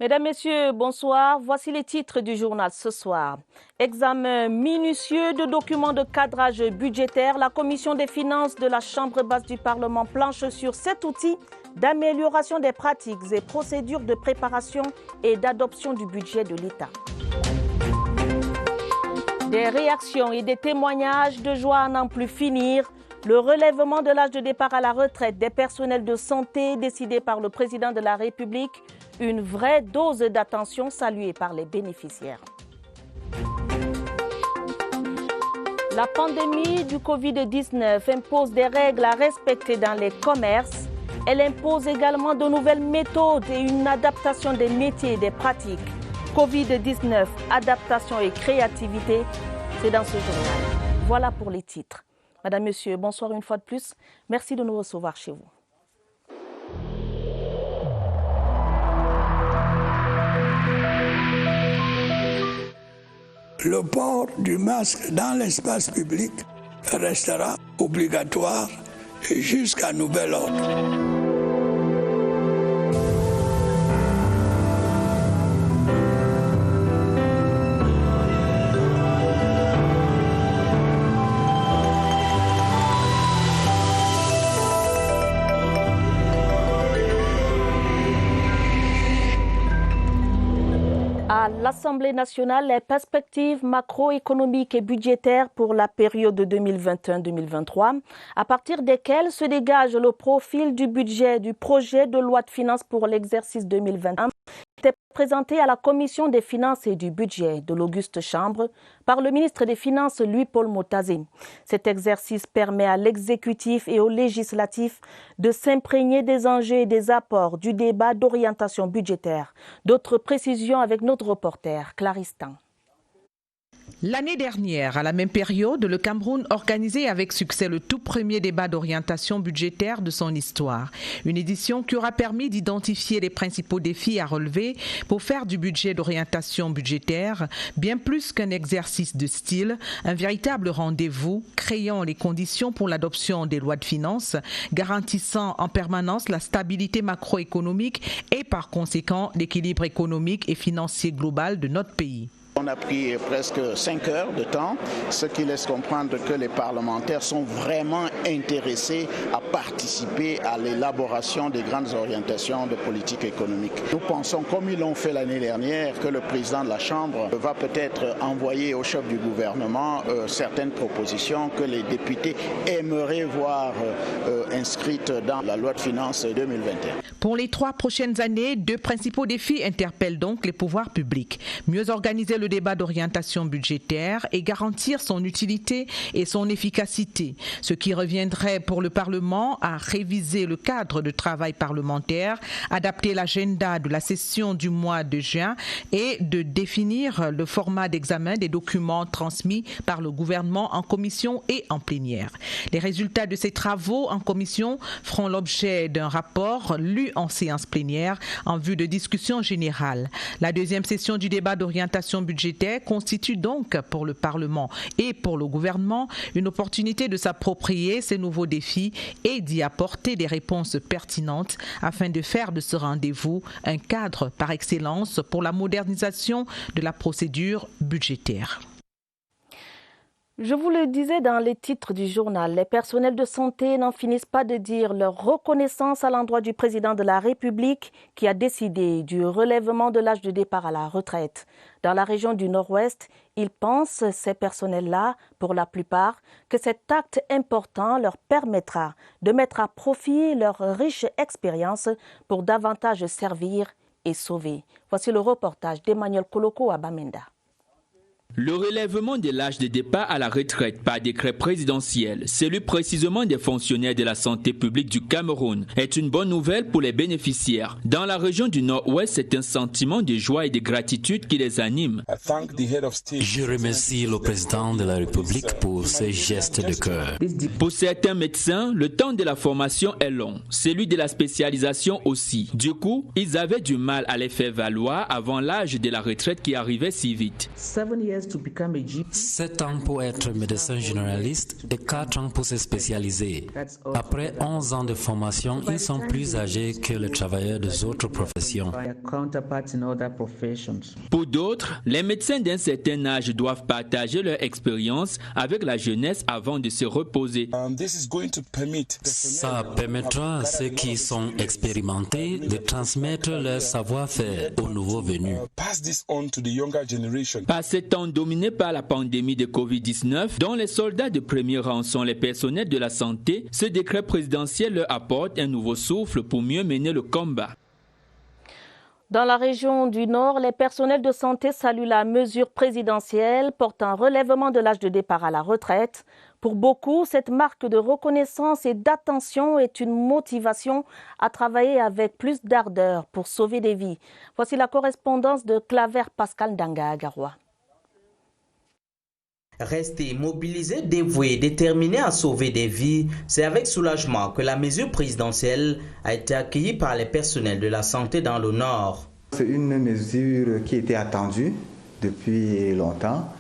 Mesdames, Messieurs, bonsoir. Voici les titres du journal ce soir. Examen minutieux de documents de cadrage budgétaire. La Commission des finances de la Chambre basse du Parlement planche sur 7 outils d'amélioration des pratiques et procédures de préparation et d'adoption du budget de l'État. Des réactions et des témoignages de joie à n'en plus finir. Le relèvement de l'âge de départ à la retraite des personnels de santé décidé par le président de la République, une vraie dose d'attention saluée par les bénéficiaires. La pandémie du Covid-19 impose des règles à respecter dans les commerces. Elle impose également de nouvelles méthodes et une adaptation des métiers et des pratiques. Covid-19, adaptation et créativité, c'est dans ce journal. Voilà pour les titres. Madame, Monsieur, bonsoir une fois de plus. Merci de nous recevoir chez vous. Le port du masque dans l'espace public restera obligatoire jusqu'à nouvel ordre. À l'Assemblée nationale, les perspectives macroéconomiques et budgétaires pour la période 2021-2023, à partir desquelles se dégage le profil du budget du projet de loi de finances pour l'exercice 2021, était présenté à la Commission des finances et du budget de l'Auguste Chambre par le ministre des Finances Louis-Paul Motazé. Cet exercice permet à l'exécutif et au législatif de s'imprégner des enjeux et des apports du débat d'orientation budgétaire. D'autres précisions avec notre reporter Clarisse Tan. L'année dernière, à la même période, le Cameroun organisait avec succès le tout premier débat d'orientation budgétaire de son histoire. Une édition qui aura permis d'identifier les principaux défis à relever pour faire du budget d'orientation budgétaire bien plus qu'un exercice de style, un véritable rendez-vous créant les conditions pour l'adoption des lois de finances, garantissant en permanence la stabilité macroéconomique et par conséquent l'équilibre économique et financier global de notre pays. On a pris presque 5 heures de temps, ce qui laisse comprendre que les parlementaires sont vraiment intéressés à participer à l'élaboration des grandes orientations de politique économique. Nous pensons, comme ils l'ont fait l'année dernière, que le président de la Chambre va peut-être envoyer au chef du gouvernement certaines propositions que les députés aimeraient voir inscrites dans la loi de finances 2021. Pour les 3 prochaines années, 2 principaux défis interpellent donc les pouvoirs publics. Mieux organiser le débat d'orientation budgétaire et garantir son utilité et son efficacité, ce qui reviendrait pour le Parlement à réviser le cadre de travail parlementaire, adapter l'agenda de la session du mois de juin et de définir le format d'examen des documents transmis par le gouvernement en commission et en plénière. Les résultats de ces travaux en commission feront l'objet d'un rapport lu en séance plénière en vue de discussion générale. La deuxième session du débat d'orientation budgétaire constitue donc pour le Parlement et pour le gouvernement une opportunité de s'approprier ces nouveaux défis et d'y apporter des réponses pertinentes afin de faire de ce rendez-vous un cadre par excellence pour la modernisation de la procédure budgétaire. Je vous le disais dans les titres du journal, les personnels de santé n'en finissent pas de dire leur reconnaissance à l'endroit du président de la République qui a décidé du relèvement de l'âge de départ à la retraite. Dans la région du Nord-Ouest, ils pensent, ces personnels-là, pour la plupart, que cet acte important leur permettra de mettre à profit leur riche expérience pour davantage servir et sauver. Voici le reportage d'Emmanuel Koloko à Bamenda. Le relèvement de l'âge de départ à la retraite par décret présidentiel, celui précisément des fonctionnaires de la santé publique du Cameroun, est une bonne nouvelle pour les bénéficiaires. Dans la région du Nord-Ouest, c'est un sentiment de joie et de gratitude qui les anime. Je remercie le président de la République pour ce geste de cœur. Pour certains médecins, le temps de la formation est long, celui de la spécialisation aussi. Du coup, ils avaient du mal à les faire valoir avant l'âge de la retraite qui arrivait si vite. 7 ans pour être médecin généraliste et 4 ans pour se spécialiser. Après 11 ans de formation, ils sont plus âgés que les travailleurs des autres professions. Pour d'autres, les médecins d'un certain âge doivent partager leur expérience avec la jeunesse avant de se reposer. Ça permettra à ceux qui sont expérimentés de transmettre leur savoir-faire aux nouveaux venus. Par ces temps dominés par la pandémie de Covid-19, dont les soldats de premier rang sont les personnels de la santé, ce décret présidentiel leur apporte un nouveau souffle pour mieux mener le combat. Dans la région du Nord, les personnels de santé saluent la mesure présidentielle portant un relèvement de l'âge de départ à la retraite. Pour beaucoup, cette marque de reconnaissance et d'attention est une motivation à travailler avec plus d'ardeur pour sauver des vies. Voici la correspondance de Claver Pascal Ndanga à Garoua. Rester mobilisé, dévoué, déterminé à sauver des vies, c'est avec soulagement que la mesure présidentielle a été accueillie par les personnels de la santé dans le Nord. C'est une mesure qui était attendue depuis longtemps.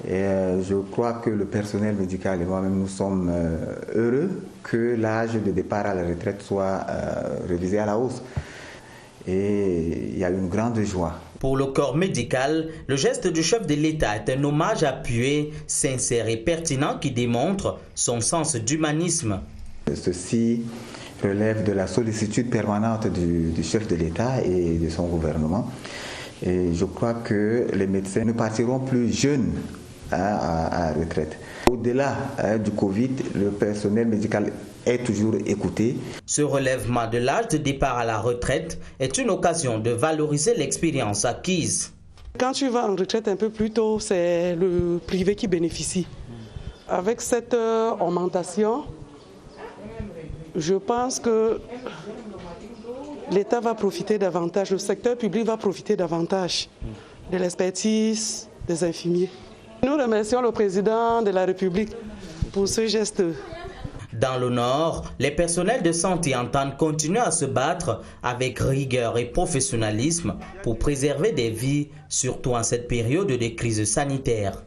Et je crois que le personnel médical et moi-même, nous sommes heureux que l'âge de départ à la retraite soit révisé à la hausse. Et il y a une grande joie. Pour le corps médical, le geste du chef de l'État est un hommage appuyé, sincère et pertinent qui démontre son sens d'humanisme. Ceci relève de la sollicitude permanente du chef de l'État et de son gouvernement. Et je crois que les médecins ne partiront plus jeunes à retraite. Au-delà du Covid, le personnel médical est toujours écouté. Ce relèvement de l'âge de départ à la retraite est une occasion de valoriser l'expérience acquise. Quand tu vas en retraite un peu plus tôt, c'est le privé qui bénéficie. Avec cette augmentation, je pense que l'État va profiter davantage, le secteur public va profiter davantage de l'expertise des infirmiers. Nous remercions le président de la République pour ce geste. Dans le Nord, les personnels de santé entendent continuer à se battre avec rigueur et professionnalisme pour préserver des vies, surtout en cette période de crise sanitaire.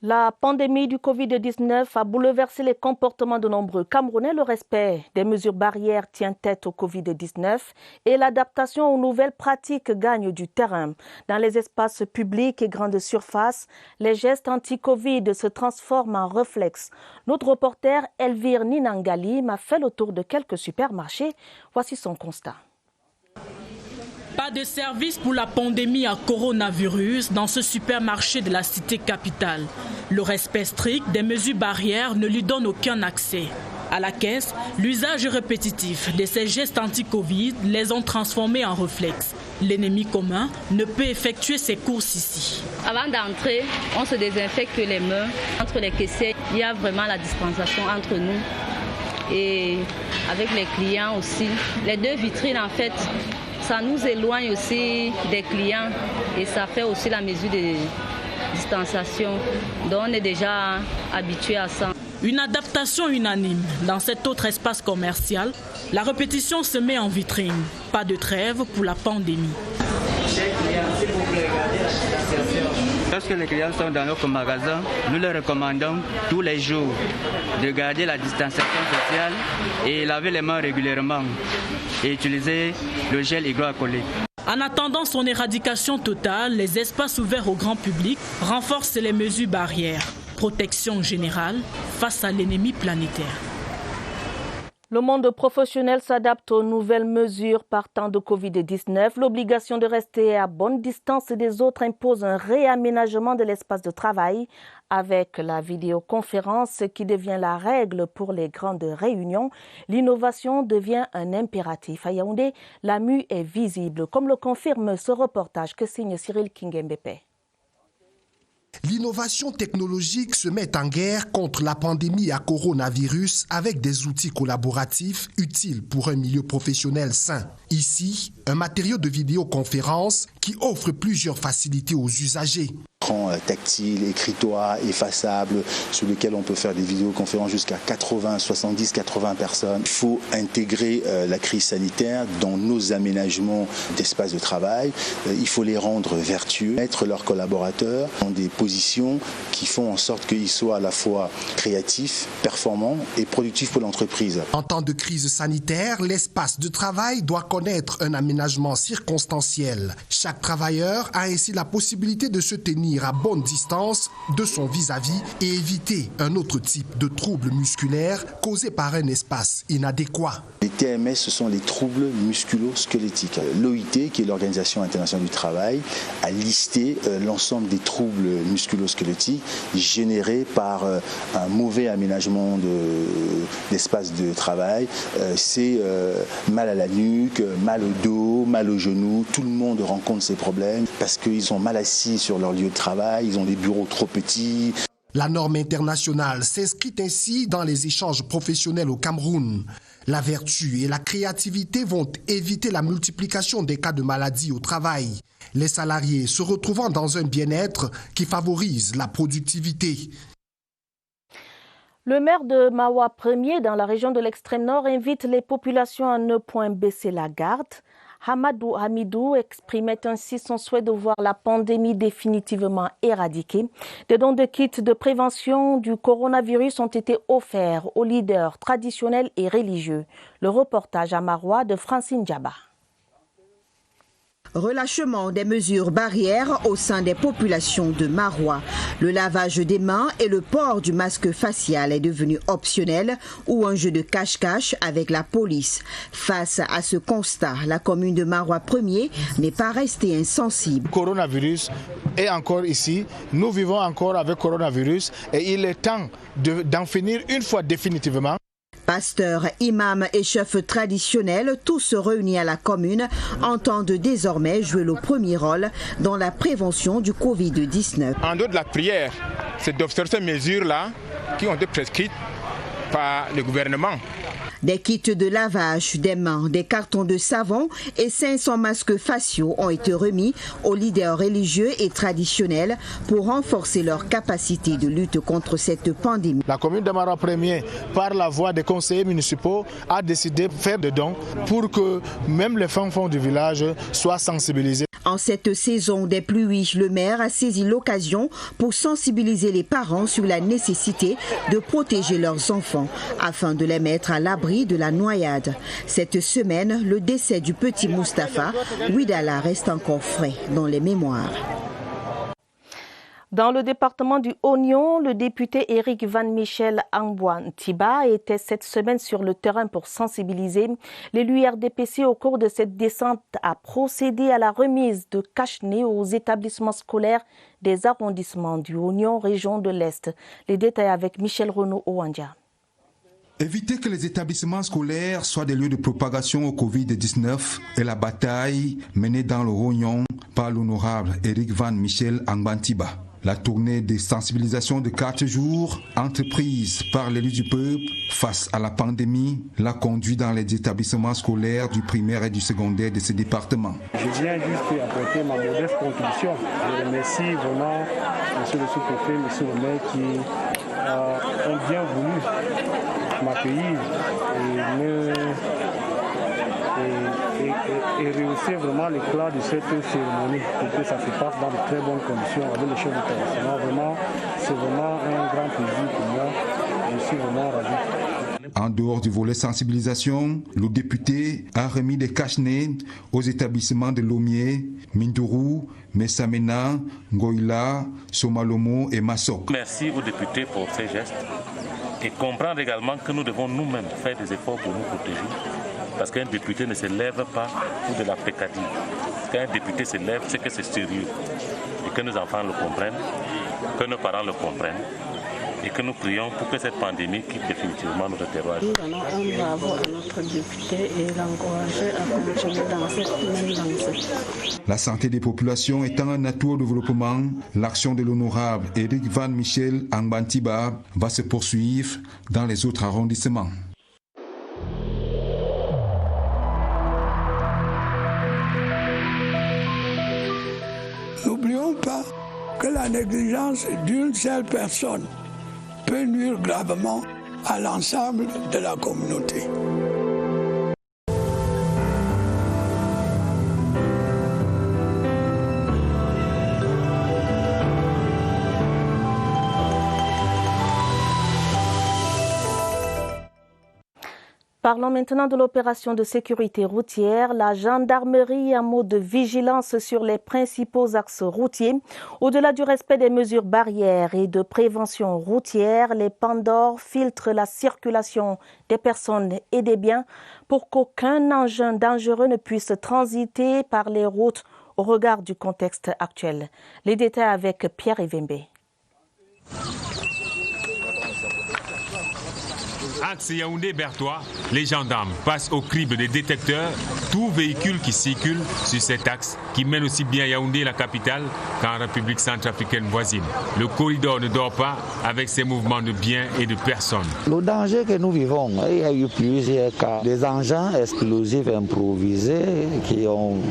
La pandémie du Covid-19 a bouleversé les comportements de nombreux Camerounais. Le respect des mesures barrières tient tête au Covid-19 et l'adaptation aux nouvelles pratiques gagne du terrain. Dans les espaces publics et grandes surfaces, les gestes anti-Covid se transforment en réflexes. Notre reporter Elvire Ninangali m'a fait le tour de quelques supermarchés. Voici son constat. Pas de service pour la pandémie à coronavirus dans ce supermarché de la cité capitale. Le respect strict des mesures barrières ne lui donne aucun accès. À la caisse, l'usage répétitif de ces gestes anti-Covid les ont transformés en réflexes. L'ennemi commun ne peut effectuer ses courses ici. Avant d'entrer, on se désinfecte les mains. Entre les caissiers, il y a vraiment la distanciation entre nous et avec les clients aussi. Les deux vitrines, en fait, ça nous éloigne aussi des clients et ça fait aussi la mesure de distanciation. Donc on est déjà habitué à ça. Une adaptation unanime dans cet autre espace commercial. La répétition se met en vitrine. Pas de trêve pour la pandémie. Lorsque les clients sont dans notre magasin, nous leur recommandons tous les jours de garder la distanciation sociale et laver les mains régulièrement et utiliser le gel hydroalcoolique. En attendant son éradication totale, les espaces ouverts au grand public renforcent les mesures barrières. Protection générale face à l'ennemi planétaire. Le monde professionnel s'adapte aux nouvelles mesures partant de Covid-19. L'obligation de rester à bonne distance des autres impose un réaménagement de l'espace de travail avec la vidéoconférence qui devient la règle pour les grandes réunions. L'innovation devient un impératif. À Yaoundé, la mue est visible, comme le confirme ce reportage que signe Cyril Kingembepe. L'innovation technologique se met en guerre contre la pandémie à coronavirus avec des outils collaboratifs utiles pour un milieu professionnel sain. Ici, un matériau de vidéoconférence qui offre plusieurs facilités aux usagers. écran tactile, écritoire, effaçable, sur lequel on peut faire des vidéoconférences jusqu'à 80 personnes. Il faut intégrer la crise sanitaire dans nos aménagements d'espace de travail. Il faut les rendre vertueux, mettre leurs collaborateurs dans des positions qui font en sorte qu'ils soient à la fois créatifs, performants et productifs pour l'entreprise. En temps de crise sanitaire, l'espace de travail doit connaître un aménagement circonstanciel. Chaque travailleur a ainsi la possibilité de se tenir à bonne distance de son vis-à-vis et éviter un autre type de troubles musculaires causés par un espace inadéquat. Les TMS, ce sont les troubles musculo-squelettiques. L'OIT, qui est l'Organisation internationale du travail, a listé l'ensemble des troubles musculo-squelettiques générés par un mauvais aménagement d'espace de travail. C'est mal à la nuque, mal au dos, mal au genou. Tout le monde rencontre ces problèmes parce qu'ils sont mal assis sur leur lieu de travail, ils ont des bureaux trop petits. La norme internationale s'inscrit ainsi dans les échanges professionnels au Cameroun. La vertu et la créativité vont éviter la multiplication des cas de maladies au travail, les salariés se retrouvant dans un bien-être qui favorise la productivité. Le maire de Mawa 1er dans la région de l'extrême nord invite les populations à ne point baisser la garde. Hamadou Hamidou exprimait ainsi son souhait de voir la pandémie définitivement éradiquée. Des dons de kits de prévention du coronavirus ont été offerts aux leaders traditionnels et religieux. Le reportage à Maroua de Francine Djaba. Relâchement des mesures barrières au sein des populations de Maroua. Le lavage des mains et le port du masque facial est devenu optionnel ou un jeu de cache-cache avec la police. Face à ce constat, la commune de Maroua 1er n'est pas restée insensible. Le coronavirus est encore ici. Nous vivons encore avec le coronavirus et il est temps d'en finir une fois définitivement. Pasteurs, imams et chefs traditionnels, tous réunis à la commune, entendent désormais jouer le premier rôle dans la prévention du Covid-19. En dehors de la prière, c'est d'observer ces mesures-là qui ont été prescrites par le gouvernement. Des kits de lavage des mains, des cartons de savon et 500 masques faciaux ont été remis aux leaders religieux et traditionnels pour renforcer leur capacité de lutte contre cette pandémie. La commune de Maroua 1er, par la voix des conseillers municipaux, a décidé de faire des dons pour que même les enfants du village soient sensibilisés. En cette saison des pluies, le maire a saisi l'occasion pour sensibiliser les parents sur la nécessité de protéger leurs enfants afin de les mettre à l'abri de la noyade. Cette semaine, le décès du petit Mustapha Ouidala reste encore frais dans les mémoires. Dans le département du Oignon, le député Éric Van Michel Angban-Tiba était cette semaine sur le terrain pour sensibiliser. L'élu RDPC au cours de cette descente a procédé à la remise de cache-nez aux établissements scolaires des arrondissements du Oignon, région de l'Est. Les détails avec Michel Renaud-Owandia. Éviter que les établissements scolaires soient des lieux de propagation au Covid-19 est la bataille menée dans le Oignon par l'honorable Éric Van Michel Angban-Tiba. La tournée de sensibilisation de 4 jours, entreprise par l'élu du peuple face à la pandémie, l'a conduit dans les établissements scolaires du primaire et du secondaire de ce département. Je viens juste apporter ma modeste contribution. Je remercie vraiment M. le sous-préfet, M. le maire qui ont bien voulu m'accueillir et rehausser vraiment l'éclat de cette cérémonie pour que ça se passe dans de très bonnes conditions avec les chefs d'établissement. Vraiment, c'est vraiment un grand plaisir pour moi. Je suis vraiment ravi. En dehors du volet sensibilisation, le député a remis des cache-nez aux établissements de Lomier, Mindourou, Messamena, Ngoïla, Somalomo et Massok. Merci aux députés pour ces gestes et comprendre également que nous devons nous-mêmes faire des efforts pour nous protéger. Parce qu'un député ne se lève pas pour de la pécadille. Quand un député se lève, c'est que c'est sérieux. Et que nos enfants le comprennent, que nos parents le comprennent. Et que nous prions pour que cette pandémie quitte définitivement notre terroir. Nous donnons un bravo à notre député et l'encourager à continuer dans cette même lancée. La santé des populations étant un atout au développement, l'action de l'honorable Éric Van Michel Angban-Tiba va se poursuivre dans les autres arrondissements. N'oublions pas que la négligence d'une seule personne peut nuire gravement à l'ensemble de la communauté. Parlons maintenant de l'opération de sécurité routière. La gendarmerie en mode vigilance sur les principaux axes routiers. Au-delà du respect des mesures barrières et de prévention routière, les Pandores filtrent la circulation des personnes et des biens pour qu'aucun engin dangereux ne puisse transiter par les routes au regard du contexte actuel. Les détails avec Pierre Evembe. Axe Yaoundé-Bertois, les gendarmes passent au crible des détecteurs tout véhicule qui circule sur cet axe qui mène aussi bien Yaoundé, la capitale, qu'en République centrafricaine voisine. Le corridor ne dort pas avec ses mouvements de biens et de personnes. Le danger que nous vivons, il y a eu plusieurs cas. Des engins explosifs improvisés qui ont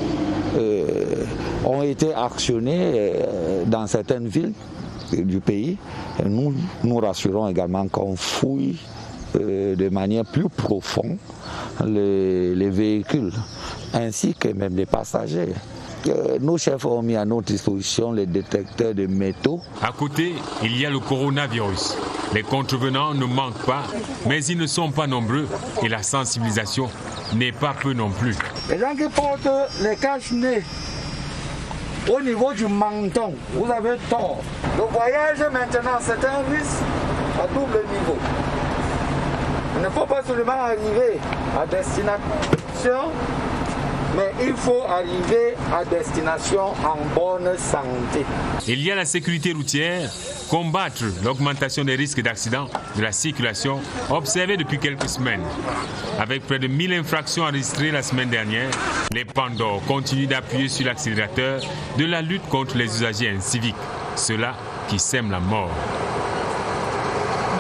été actionnés dans certaines villes du pays. Et nous rassurons également qu'on fouille de manière plus profonde les véhicules ainsi que même les passagers. Nos chefs ont mis à notre disposition les détecteurs de métaux. À côté, il y a le coronavirus. Les contrevenants ne manquent pas, mais ils ne sont pas nombreux et la sensibilisation n'est pas peu non plus. Les gens qui portent les cache-nez au niveau du menton, vous avez tort. Le voyage maintenant, c'est un risque à double niveau. Il ne faut pas seulement arriver à destination, mais il faut arriver à destination en bonne santé. Il y a la sécurité routière, combattre l'augmentation des risques d'accidents de la circulation observée depuis quelques semaines. Avec près de 1000 infractions enregistrées la semaine dernière, les Pandores continuent d'appuyer sur l'accélérateur de la lutte contre les usagers inciviques, ceux-là qui sèment la mort.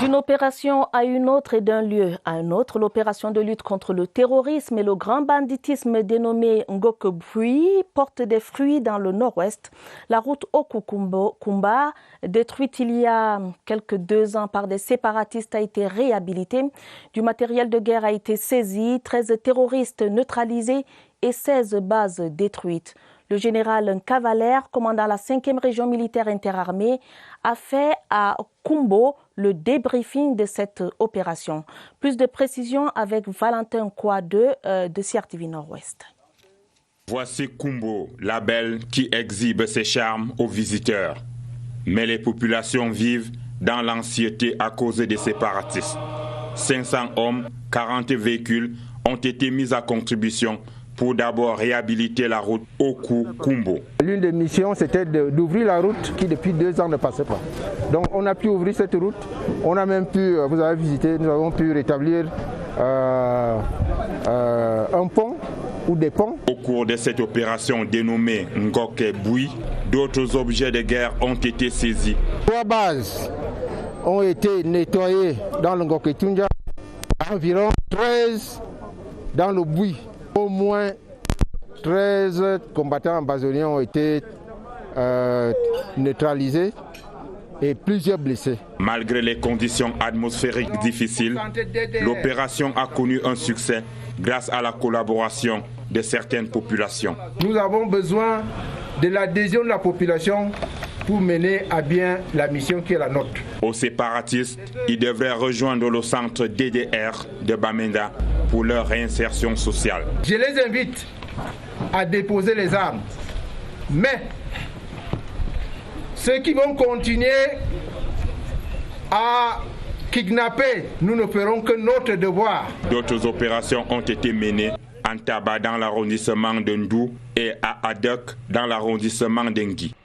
D'une opération à une autre et d'un lieu à un autre, l'opération de lutte contre le terrorisme et le grand banditisme dénommée Ngokebui porte des fruits dans le nord-ouest. La route Oku-Kumba, détruite il y a quelques 2 ans par des séparatistes, a été réhabilitée. Du matériel de guerre a été saisi, 13 terroristes neutralisés et 16 bases détruites. Le général Cavalaire, commandant la 5e région militaire interarmée, a fait à Kumbo le débriefing de cette opération. Plus de précisions avec Valentin Kouade de CRTV Nord-Ouest. Voici Kumbo, la belle qui exhibe ses charmes aux visiteurs. Mais les populations vivent dans l'anxiété à cause des séparatistes. 500 hommes, 40 véhicules ont été mis à contribution pour d'abord réhabiliter la route Oku-Kumbo. L'une des missions, c'était d'ouvrir la route qui depuis 2 ans ne passait pas. Donc on a pu ouvrir cette route, on a même pu, vous avez visité, nous avons pu rétablir un pont ou des ponts. Au cours de cette opération dénommée Ngokebui, d'autres objets de guerre ont été saisis. 3 bases ont été nettoyées dans le Ngoketunja, environ 13 dans le Bui. Au moins 13 combattants ambazoniens ont été neutralisés et plusieurs blessés. Malgré les conditions atmosphériques difficiles, l'opération a connu un succès grâce à la collaboration de certaines populations. Nous avons besoin de l'adhésion de la population pour mener à bien la mission qui est la nôtre. Aux séparatistes, ils devraient rejoindre le centre DDR de Bamenda pour leur réinsertion sociale. Je les invite à déposer les armes. Mais ceux qui vont continuer à kidnapper, nous ne ferons que notre devoir. D'autres opérations ont été menées en Taba dans l'arrondissement de Ndou et à Adok dans l'arrondissement d'Engi.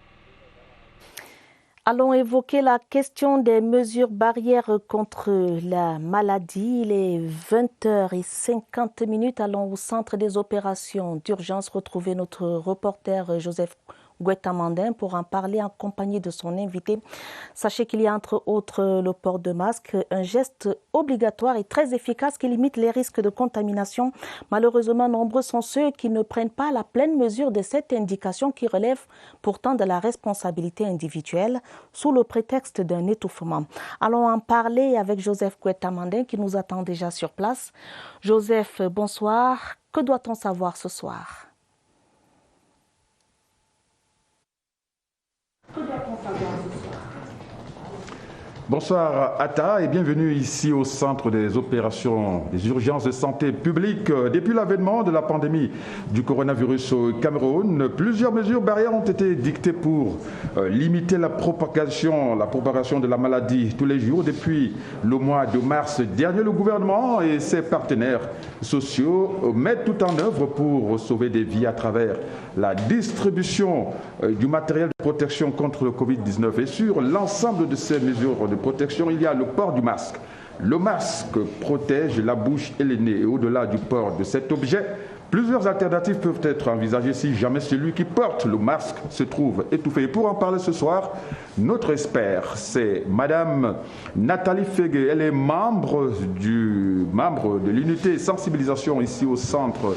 Allons évoquer la question des mesures barrières contre la maladie. Il est 20h50. Allons au centre des opérations d'urgence retrouver notre reporter Joseph Guetta Mandin pour en parler en compagnie de son invité. Sachez qu'il y a entre autres le port de masque, un geste obligatoire et très efficace qui limite les risques de contamination. Malheureusement, nombreux sont ceux qui ne prennent pas la pleine mesure de cette indication qui relève pourtant de la responsabilité individuelle sous le prétexte d'un étouffement. Allons en parler avec Joseph Guetta Mandin qui nous attend déjà sur place. Joseph, bonsoir. Que doit-on savoir ce soir? Bonsoir Atta et bienvenue ici au centre des opérations des urgences de santé publique. Depuis l'avènement de la pandémie du coronavirus au Cameroun, plusieurs mesures barrières ont été dictées pour limiter la propagation de la maladie tous les jours. Depuis le mois de mars dernier, le gouvernement et ses partenaires sociaux mettent tout en œuvre pour sauver des vies à travers la distribution du matériel de protection contre le Covid-19. Et sur l'ensemble de ces mesures de protection, il y a le port du masque. Le masque protège la bouche et le nez. Et au-delà du port de cet objet, plusieurs alternatives peuvent être envisagées si jamais celui qui porte le masque se trouve étouffé. Et pour en parler ce soir, notre expert, c'est Madame Nathalie Fegué. Elle est membre de l'unité sensibilisation ici au centre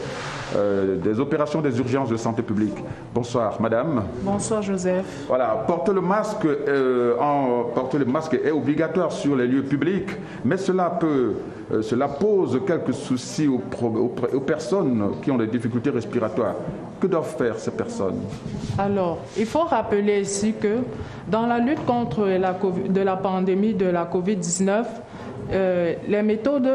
des opérations des urgences de santé publique. Bonsoir Madame. Bonsoir Joseph. Voilà, porter le masque est obligatoire sur les lieux publics, mais cela pose quelques soucis aux personnes qui ont des difficultés respiratoires. Que doivent faire ces personnes? Alors, il faut rappeler ici que dans la lutte contre la pandémie de la COVID-19, les méthodes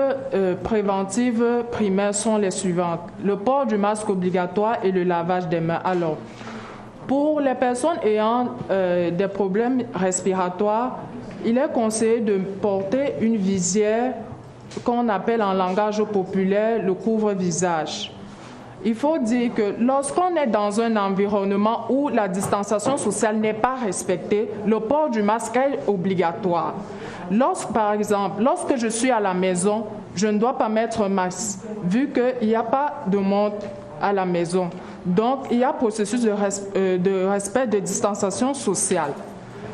préventives primaires sont les suivantes. Le port du masque obligatoire et le lavage des mains. Alors, pour les personnes ayant des problèmes respiratoires, il est conseillé de porter une visière qu'on appelle en langage populaire le couvre-visage. Il faut dire que lorsqu'on est dans un environnement où la distanciation sociale n'est pas respectée, le port du masque est obligatoire. Par exemple, lorsque je suis à la maison, je ne dois pas mettre un masque, vu qu'il n'y a pas de monde à la maison. Donc, il y a processus de respect de distanciation sociale.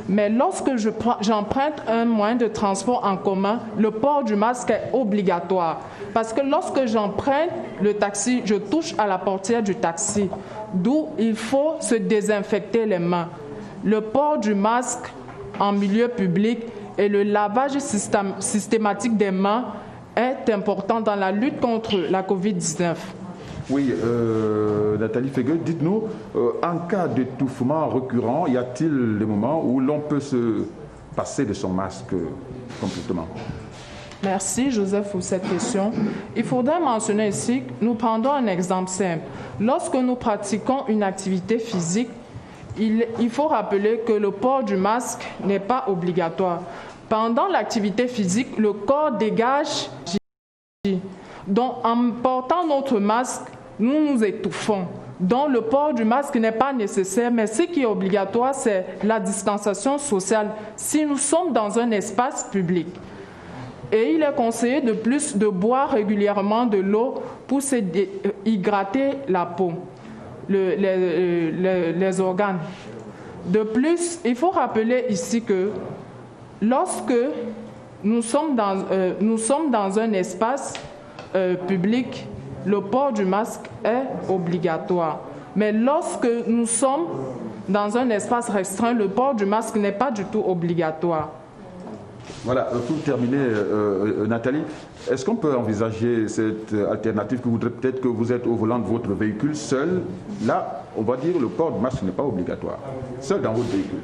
Mais lorsque j'emprunte un moyen de transport en commun, le port du masque est obligatoire. Parce que lorsque j'emprunte le taxi, je touche à la portière du taxi, d'où il faut se désinfecter les mains. Le port du masque en milieu public et le lavage systématique des mains est important dans la lutte contre la COVID-19. Oui, Nathalie Fegué, dites-nous, en cas d'étouffement récurrent, y a-t-il des moments où l'on peut se passer de son masque complètement? Merci Joseph pour cette question. Il faudrait mentionner ici, nous prendons un exemple simple. Lorsque nous pratiquons une activité physique, il faut rappeler que le port du masque n'est pas obligatoire. Pendant l'activité physique, le corps dégage. Donc, en portant notre masque, nous nous étouffons. Donc, le port du masque n'est pas nécessaire, mais ce qui est obligatoire, c'est la distanciation sociale si nous sommes dans un espace public. Et il est conseillé de plus de boire régulièrement de l'eau pour se hydrater la peau, les organes. De plus, il faut rappeler ici que lorsque nous sommes dans un espace public, le port du masque est obligatoire. Mais lorsque nous sommes dans un espace restreint, le port du masque n'est pas du tout obligatoire. Voilà, pour terminer, Nathalie, est-ce qu'on peut envisager cette alternative qui voudrait peut-être que vous êtes au volant de votre véhicule seul? Là, on va dire le port de masque n'est pas obligatoire, seul dans votre véhicule.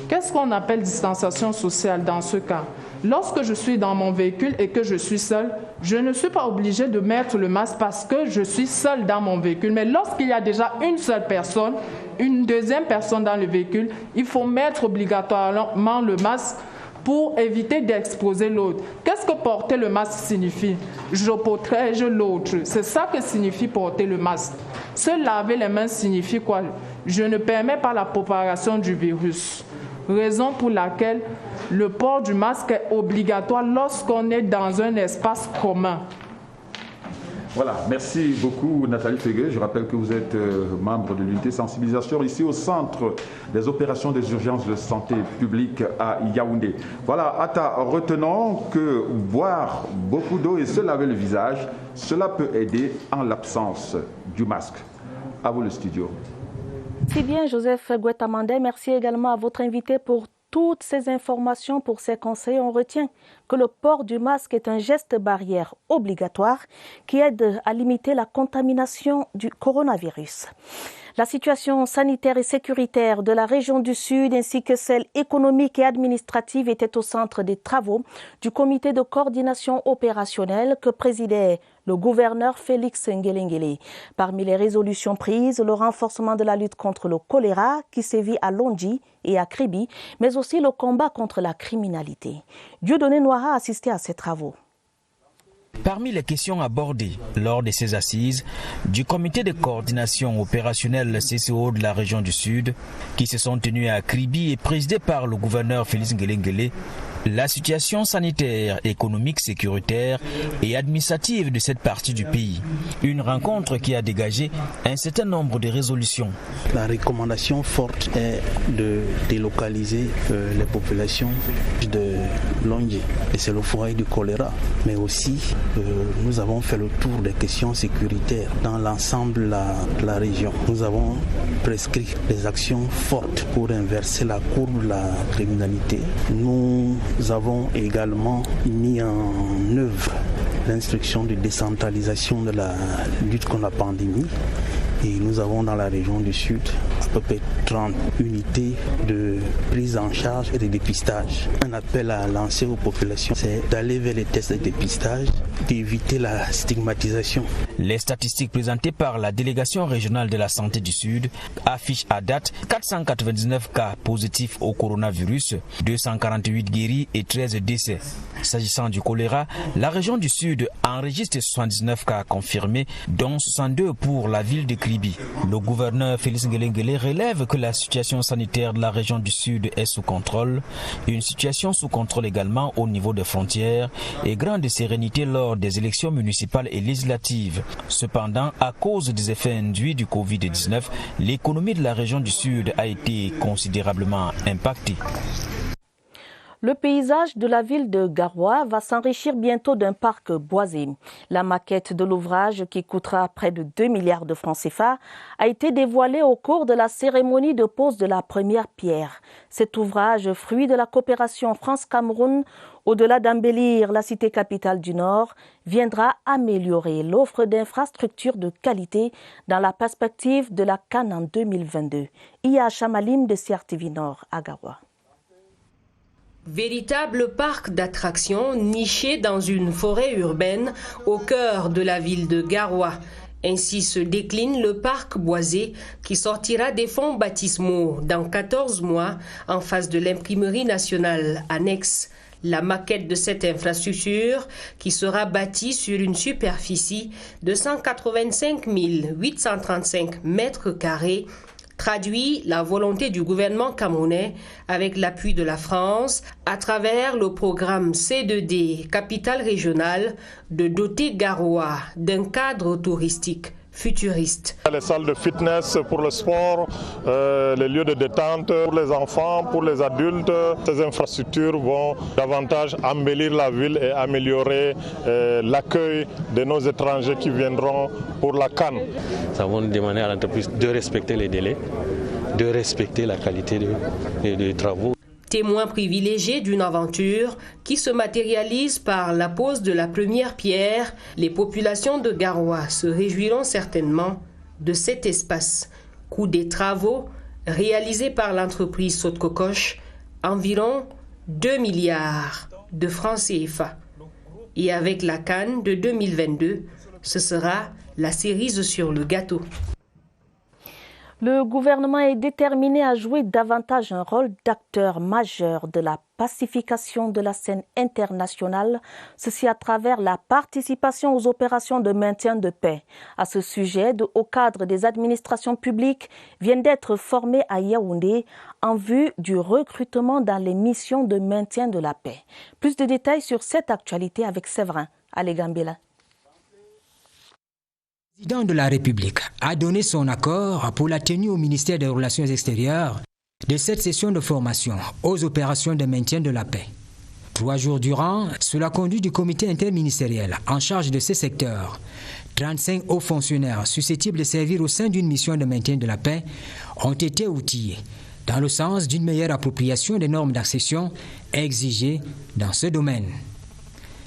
Qu'est-ce qu'on appelle distanciation sociale dans ce cas? Lorsque je suis dans mon véhicule et que je suis seul, je ne suis pas obligée de mettre le masque parce que je suis seul dans mon véhicule. Mais lorsqu'il y a déjà une seule personne, une deuxième personne dans le véhicule, il faut mettre obligatoirement le masque pour éviter d'exposer l'autre. Qu'est-ce que porter le masque signifie? Je protège l'autre. C'est ça que signifie porter le masque. Se laver les mains signifie quoi? Je ne permets pas la propagation du virus. Raison pour laquelle le port du masque est obligatoire lorsqu'on est dans un espace commun. Voilà, merci beaucoup Nathalie Fégué. Je rappelle que vous êtes membre de l'unité sensibilisation ici au centre des opérations des urgences de santé publique à Yaoundé. Voilà, Atta, retenons que boire beaucoup d'eau et se laver le visage, cela peut aider en l'absence du masque. À vous le studio. Merci bien Joseph Gouetamandé. Merci également à votre invité pour toutes ces informations, pour ces conseils. On retient que le port du masque est un geste barrière obligatoire qui aide à limiter la contamination du coronavirus. La situation sanitaire et sécuritaire de la région du Sud ainsi que celle économique et administrative était au centre des travaux du comité de coordination opérationnelle que présidait le gouverneur Félix Ngelengele. Parmi les résolutions prises, le renforcement de la lutte contre le choléra qui sévit à Londji et à Kribi, mais aussi le combat contre la criminalité. Dieudonné Noira a assisté à ces travaux. Parmi les questions abordées lors de ces assises du comité de coordination opérationnelle CCO de la région du Sud, qui se sont tenues à Kribi et présidées par le gouverneur Félix Ngelengele, la situation sanitaire, économique, sécuritaire et administrative de cette partie du pays. Une rencontre qui a dégagé un certain nombre de résolutions. La recommandation forte est de délocaliser les populations de Londji. Et c'est le foyer du choléra. Mais aussi, nous avons fait le tour des questions sécuritaires dans l'ensemble de la région. Nous avons prescrit des actions fortes pour inverser la courbe de la criminalité. Nous avons également mis en œuvre l'instruction de décentralisation de la lutte contre la pandémie. Et nous avons dans la région du Sud à peu près 30 unités de prise en charge et de dépistage. Un appel à lancer aux populations, c'est d'aller vers les tests de dépistage, d'éviter la stigmatisation. Les statistiques présentées par la délégation régionale de la santé du Sud affichent à date 499 cas positifs au coronavirus, 248 guéris et 13 décès. S'agissant du choléra, la région du Sud enregistre 79 cas confirmés, dont 62 pour la ville de Kribi. Le gouverneur Félix Ngelengele relève que la situation sanitaire de la région du Sud est sous contrôle. Une situation sous contrôle également au niveau des frontières et grande sérénité lors des élections municipales et législatives. Cependant, à cause des effets induits du Covid-19, l'économie de la région du Sud a été considérablement impactée. Le paysage de la ville de Garoua va s'enrichir bientôt d'un parc boisé. La maquette de l'ouvrage, qui coûtera près de 2 milliards de francs CFA, a été dévoilée au cours de la cérémonie de pose de la première pierre. Cet ouvrage, fruit de la coopération France-Cameroun, au-delà d'embellir la cité capitale du Nord, viendra améliorer l'offre d'infrastructures de qualité dans la perspective de la CAN en 2022. Iya Chamalim de CRTV Nord à Garoua. Véritable parc d'attractions niché dans une forêt urbaine au cœur de la ville de Garoua. Ainsi se décline le parc boisé qui sortira des fonds baptismaux dans 14 mois en face de l'imprimerie nationale annexe. La maquette de cette infrastructure, qui sera bâtie sur une superficie de 185 835 mètres carrés, traduit la volonté du gouvernement camerounais avec l'appui de la France à travers le programme C2D Capitale Régionale de doter Garoua d'un cadre touristique futuriste. Les salles de fitness pour le sport, les lieux de détente pour les enfants, pour les adultes. Ces infrastructures vont davantage embellir la ville et améliorer l'accueil de nos étrangers qui viendront pour la CAN. Nous avons demandé à l'entreprise de respecter les délais, de respecter la qualité des travaux. Témoin privilégié d'une aventure qui se matérialise par la pose de la première pierre, les populations de Garoua se réjouiront certainement de cet espace. Coût des travaux réalisés par l'entreprise Saute-Cocoche, environ 2 milliards de francs CFA. Et avec la CAN de 2022, ce sera la cerise sur le gâteau. Le gouvernement est déterminé à jouer davantage un rôle d'acteur majeur de la pacification de la scène internationale, ceci à travers la participation aux opérations de maintien de paix. À ce sujet, de hauts cadres des administrations publiques viennent d'être formés à Yaoundé en vue du recrutement dans les missions de maintien de la paix. Plus de détails sur cette actualité avec Séverin Alégambela. Le président de la République a donné son accord pour la tenue au ministère des Relations extérieures de cette session de formation aux opérations de maintien de la paix. 3 jours durant, sous la conduite du comité interministériel en charge de ces secteurs, 35 hauts fonctionnaires susceptibles de servir au sein d'une mission de maintien de la paix ont été outillés dans le sens d'une meilleure appropriation des normes d'accession exigées dans ce domaine.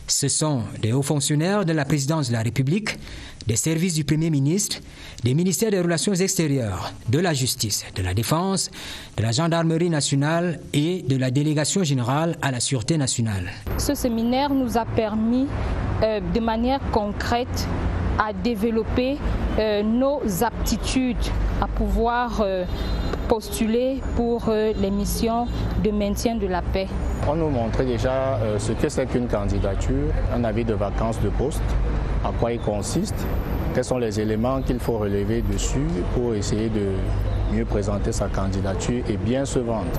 Ce sont des hauts fonctionnaires de la présidence de la République, des services du Premier ministre, des ministères des Relations extérieures, de la Justice, de la Défense, de la Gendarmerie nationale et de la Délégation générale à la Sûreté nationale. Ce séminaire nous a permis de manière concrète à développer nos aptitudes à pouvoir postuler pour les missions de maintien de la paix. On nous montrait déjà ce que c'est qu'une candidature, un avis de vacances de poste, à quoi il consiste, quels sont les éléments qu'il faut relever dessus pour essayer de mieux présenter sa candidature et bien se vendre.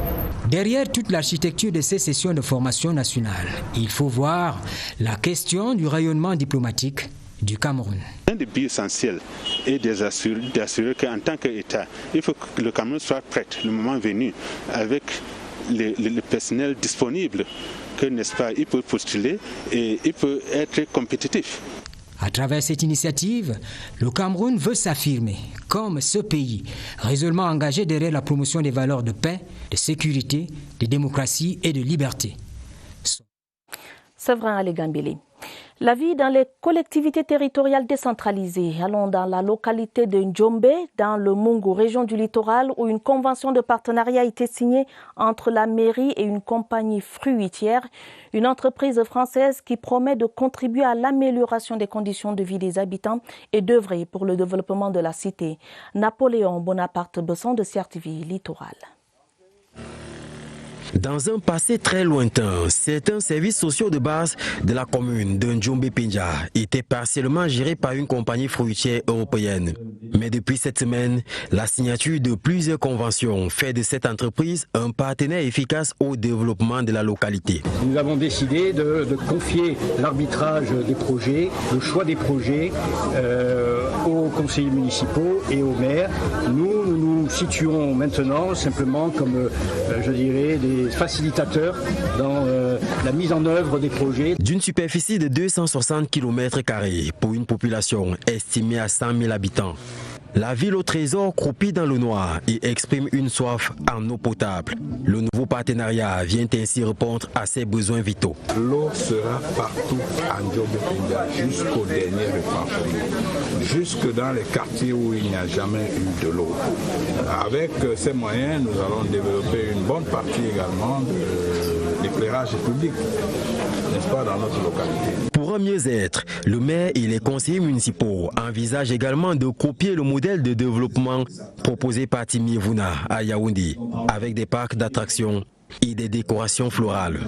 Derrière toute l'architecture de ces sessions de formation nationale, il faut voir la question du rayonnement diplomatique du Cameroun. Un des buts essentiels est d'assurer qu'en tant qu'État, il faut que le Cameroun soit prêt, le moment venu, avec le personnel disponible, que, n'est-ce pas, il peut postuler et il peut être compétitif. À travers cette initiative, le Cameroun veut s'affirmer comme ce pays résolument engagé derrière la promotion des valeurs de paix, de sécurité, de démocratie et de liberté. Séverin Alegambili. La vie dans les collectivités territoriales décentralisées. Allons dans la localité de Ndjombe, dans le Mungu, région du littoral, où une convention de partenariat a été signée entre la mairie et une compagnie fruitière, une entreprise française qui promet de contribuer à l'amélioration des conditions de vie des habitants et d'œuvrer pour le développement de la cité. Napoléon Bonaparte-Besson de CRTV Littoral. Dans un passé très lointain, certains services sociaux de base de la commune de Ndjombe-Pinja étaient partiellement gérés par une compagnie fruitière européenne. Mais depuis cette semaine, la signature de plusieurs conventions fait de cette entreprise un partenaire efficace au développement de la localité. Nous avons décidé de confier l'arbitrage des projets, le choix des projets aux conseillers municipaux et aux maires. Nous nous situons maintenant simplement comme, je dirais, des facilitateurs dans la mise en œuvre des projets. D'une superficie de 260 km² pour une population estimée à 100 000 habitants. La ville au trésor croupit dans le noir et exprime une soif en eau potable. Le nouveau partenariat vient ainsi répondre à ses besoins vitaux. L'eau sera partout en Ndjombe-Pinja jusqu'au dernier repas, jusque dans les quartiers où il n'y a jamais eu de l'eau. Avec ces moyens, nous allons développer une bonne partie également de l'éclairage public, n'est-ce pas, dans notre localité. Pour un mieux-être, le maire et les conseillers municipaux envisagent également de copier le modèle de développement proposé par Timi Vuna à Yaoundé, avec des parcs d'attractions et des décorations florales.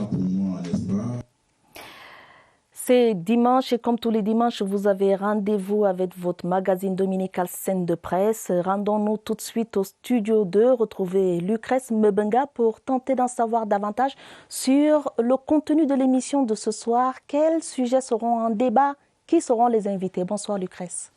C'est dimanche et comme tous les dimanches, vous avez rendez-vous avec votre magazine dominical Scène de presse. Rendons-nous tout de suite au studio 2, retrouver Lucrèce Mebenga pour tenter d'en savoir davantage sur le contenu de l'émission de ce soir. Quels sujets seront en débat? Qui seront les invités? Bonsoir Lucrèce.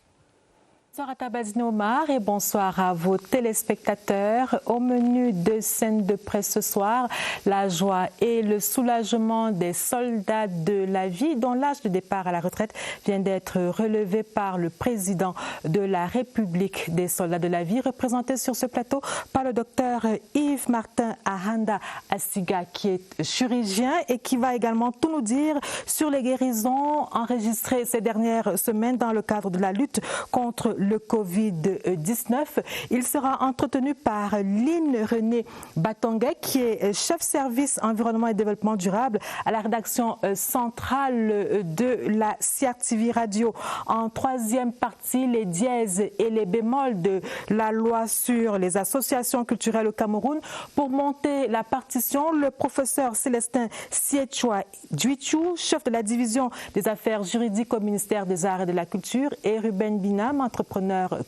Bonsoir à Tabazine Omar et bonsoir à vos téléspectateurs. Au menu de Scène de presse ce soir, la joie et le soulagement des soldats de la vie dont l'âge de départ à la retraite vient d'être relevé par le président de la République des soldats de la vie, représenté sur ce plateau par le docteur Yves-Martin Ahanda Asiga, qui est chirurgien et qui va également tout nous dire sur les guérisons enregistrées ces dernières semaines dans le cadre de la lutte contre le Covid-19. Il sera entretenu par Line René Batonguet, qui est chef service environnement et développement durable à la rédaction centrale de la CRTV Radio. En troisième partie, les dièses et les bémols de la loi sur les associations culturelles au Cameroun. Pour monter la partition, le professeur Célestin Siechwa Djuichou, chef de la division des affaires juridiques au ministère des Arts et de la Culture, et Ruben Binam, entrepreneur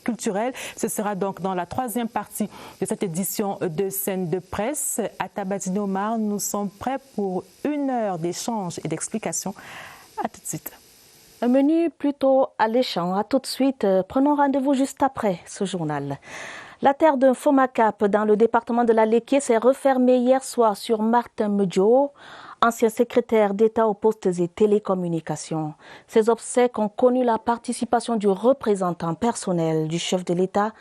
culturel. Ce sera donc dans la troisième partie de cette édition de Scène de presse. À Tabazine Omar, nous sommes prêts pour 1 heure d'échange et d'explication. À tout de suite. Un menu plutôt alléchant. À tout de suite. Prenons rendez-vous juste après ce journal. La terre d'un Fomacap dans le département de la Léké s'est refermée hier soir sur Martin Medjo, ancien secrétaire d'État aux postes et télécommunications. Ces obsèques ont connu la participation du représentant personnel du chef de l'État,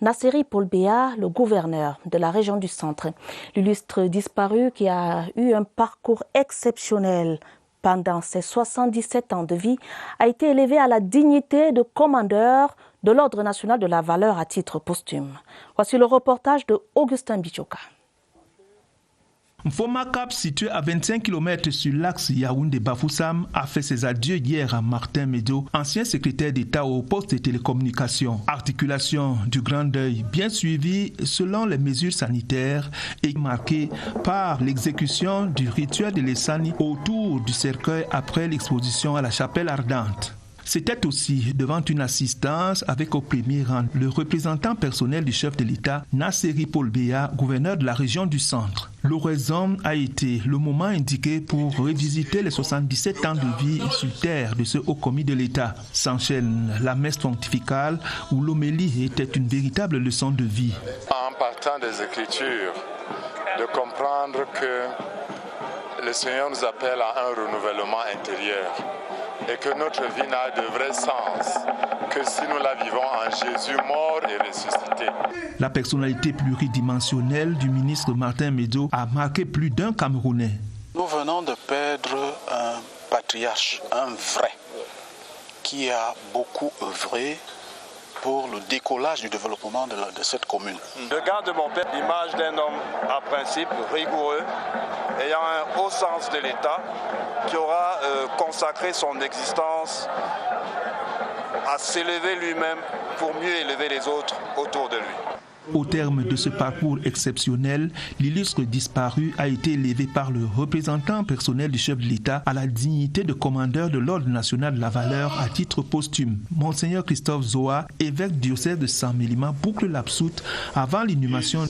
Nasseri Paul Béa, le gouverneur de la région du Centre. L'illustre disparu qui a eu un parcours exceptionnel pendant ses 77 ans de vie a été élevé à la dignité de commandeur de l'Ordre national de la valeur à titre posthume. Voici le reportage de Augustin Bichoka. Fomacap, situé à 25 km sur l'axe Yaoundé-Bafoussam, a fait ses adieux hier à Martin Medjo, ancien secrétaire d'État au poste de télécommunications. Articulation du grand deuil bien suivie selon les mesures sanitaires et marquée par l'exécution du rituel de l'Essani autour du cercueil après l'exposition à la chapelle ardente. C'était aussi devant une assistance avec au premier rang le représentant personnel du chef de l'État, Nasseri Paul Béa, gouverneur de la région du Centre. L'oraison a été le moment indiqué pour revisiter les 77 ans de vie sur terre de ce haut commis de l'État. S'enchaîne la messe pontificale où l'homélie était une véritable leçon de vie. En partant des Écritures, de comprendre que le Seigneur nous appelle à un renouvellement intérieur. Et que notre vie n'a de vrai sens que si nous la vivons en Jésus mort et ressuscité. La personnalité pluridimensionnelle du ministre Martin Medjo a marqué plus d'un Camerounais. Nous venons de perdre un patriarche, un vrai, qui a beaucoup œuvré pour le décollage du développement de cette commune. Je garde de mon père l'image d'un homme à principe, rigoureux, ayant un haut sens de l'État, qui aura consacré son existence à s'élever lui-même pour mieux élever les autres autour de lui. Au terme de ce parcours exceptionnel, l'illustre disparu a été élevé par le représentant personnel du chef de l'État à la dignité de commandeur de l'Ordre national de la valeur à titre posthume. Monseigneur Christophe Zoa, évêque du diocèse de Saint-Mélima, boucle l'absoute avant l'inhumation.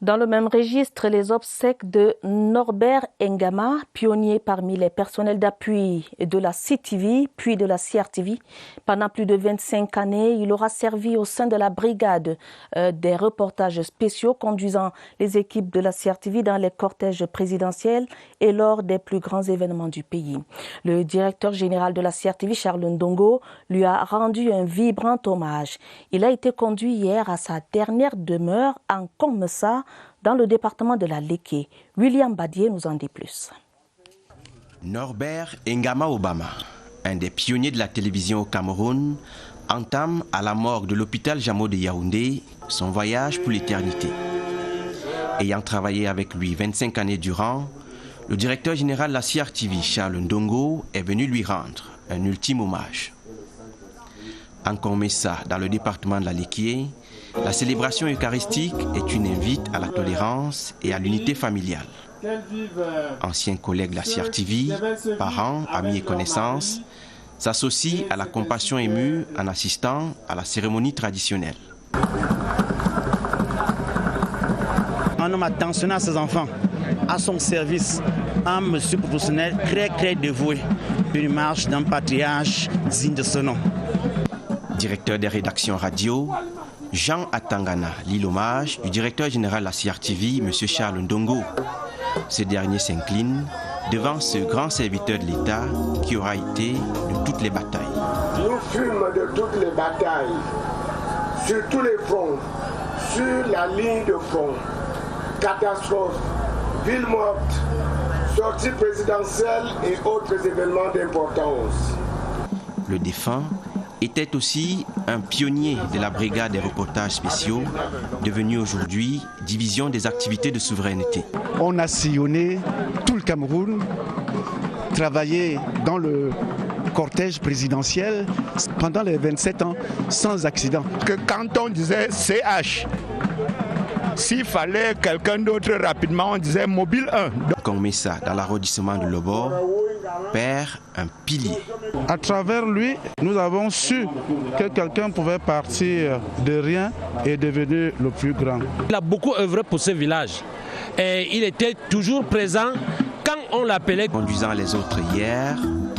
Dans le même registre, les obsèques de Norbert Ngama, pionnier parmi les personnels d'appui de la CTV puis de la CRTV. Pendant plus de 25 années, il aura servi au sein de la brigade des reportages spéciaux conduisant les équipes de la CRTV dans les cortèges présidentiels et lors des plus grands événements du pays. Le directeur général de la CRTV, Charles Ndongo, lui a rendu un vibrant hommage. Il a été conduit hier à sa dernière demeure en Komessa, dans le département de la Léké. William Badier nous en dit plus. Norbert Ngama Obama, un des pionniers de la télévision au Cameroun, entame à la morgue de l'hôpital Jamo de Yaoundé son voyage pour l'éternité. Ayant travaillé avec lui 25 années durant, le directeur général de la CRTV, Charles Ndongo, est venu lui rendre un ultime hommage. En Komessa, dans le département de la Léké, la célébration eucharistique est une invite à la tolérance et à l'unité familiale. Anciens collègues de la CRTV, parents, amis et connaissances s'associent à la compassion émue en assistant à la cérémonie traditionnelle. Un homme attentionné à ses enfants, à son service, un monsieur professionnel très dévoué, une marche d'un patriarche digne de ce nom. Directeur des rédactions radio, Jean Atangana lit l'hommage du directeur général de la CRTV, M. Charles Ndongo. Ce dernier s'incline devant ce grand serviteur de l'État qui aura été de toutes les batailles. Nous fûmes de toutes les batailles, sur tous les fronts, sur la ligne de front. Catastrophes, ville morte, sortie présidentielle et autres événements d'importance. Le défunt était aussi un pionnier de la brigade des reportages spéciaux, devenue aujourd'hui division des activités de souveraineté. On a sillonné tout le Cameroun, travaillé dans le cortège présidentiel pendant les 27 ans sans accident. Que quand on disait CH, s'il fallait quelqu'un d'autre rapidement, on disait mobile 1. Komessa, dans l'arrondissement de Lobor, perd un pilier. À travers lui, nous avons su que quelqu'un pouvait partir de rien et devenir le plus grand. Il a beaucoup œuvré pour ce village et il était toujours présent quand on l'appelait. Conduisant les autres hier,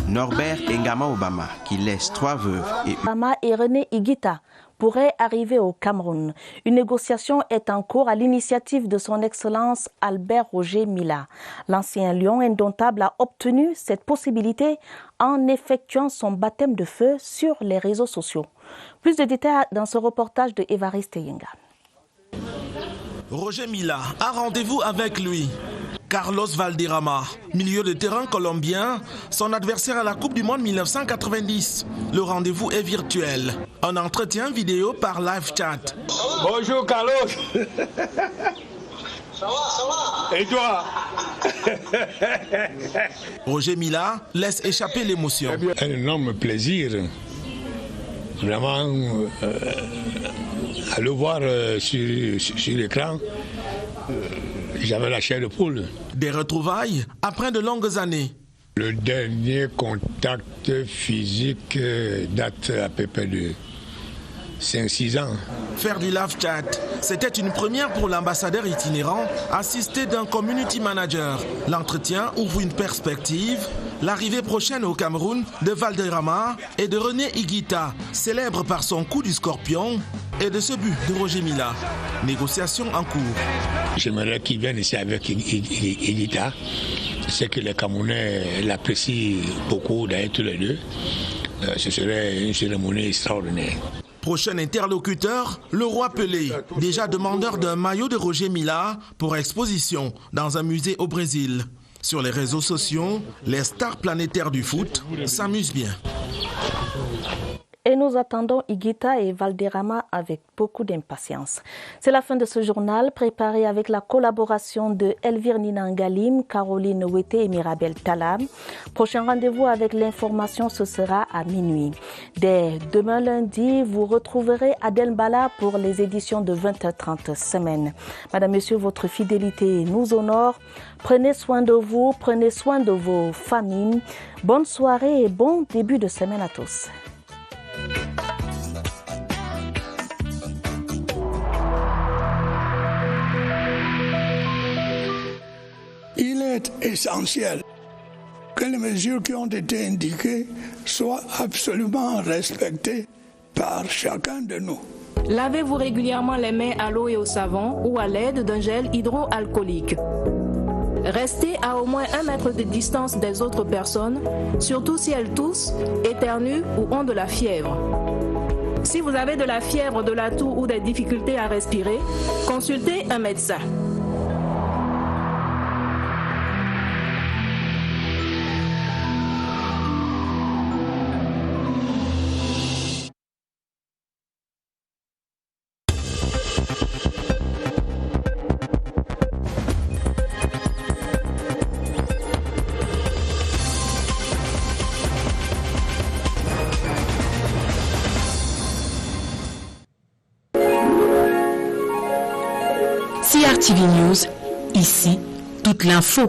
Norbert Ngama Obama, qui laisse 3 veuves et Obama et René Higuita pourraient arriver au Cameroun. Une négociation est en cours à l'initiative de son Excellence Albert Roger Mila. L'ancien lion indomptable a obtenu cette possibilité en effectuant son baptême de feu sur les réseaux sociaux. Plus de détails dans ce reportage de Évariste Yenga. Roger Mila a rendez-vous avec lui. Carlos Valderrama, milieu de terrain colombien, son adversaire à la Coupe du Monde 1990. Le rendez-vous est virtuel. Un entretien vidéo par live chat. Bonjour Carlos. Ça va. Et toi? Roger Mila laisse échapper l'émotion. Un énorme plaisir. Vraiment, à le voir sur l'écran. J'avais la chair de poule. Des retrouvailles après de longues années. Le dernier contact physique date à peu près de 5-6 ans. Faire du live chat, c'était une première pour l'ambassadeur itinérant, assisté d'un community manager. L'entretien ouvre une perspective. L'arrivée prochaine au Cameroun de Valderrama et de René Higuita, célèbre par son coup du scorpion, et de ce but de Roger Mila. Négociation en cours. J'aimerais qu'il vienne ici avec Higuita. Je sais que les Camerounais l'apprécient beaucoup, d'ailleurs tous les deux. Ce serait une cérémonie extraordinaire. Prochain interlocuteur, le roi Pelé, déjà demandeur d'un maillot de Roger Mila pour exposition dans un musée au Brésil. Sur les réseaux sociaux, les stars planétaires du foot s'amusent bien. Et nous attendons Higuita et Valderrama avec beaucoup d'impatience. C'est la fin de ce journal préparé avec la collaboration de Elvire Ninangalim, Caroline Ouete et Mirabel Talam. Prochain rendez-vous avec l'information, ce sera à minuit. Dès demain lundi, vous retrouverez Adel Bala pour les éditions de 20h30 semaine. Madame, Monsieur, votre fidélité nous honore. Prenez soin de vous, prenez soin de vos familles. Bonne soirée et bon début de semaine à tous. Il est essentiel que les mesures qui ont été indiquées soient absolument respectées par chacun de nous. Lavez-vous régulièrement les mains à l'eau et au savon ou à l'aide d'un gel hydroalcoolique. Restez à au moins 1 mètre de distance des autres personnes, surtout si elles toussent, éternuent ou ont de la fièvre. Si vous avez de la fièvre, de la toux ou des difficultés à respirer, consultez un médecin. CRTV News, ici, toute l'info.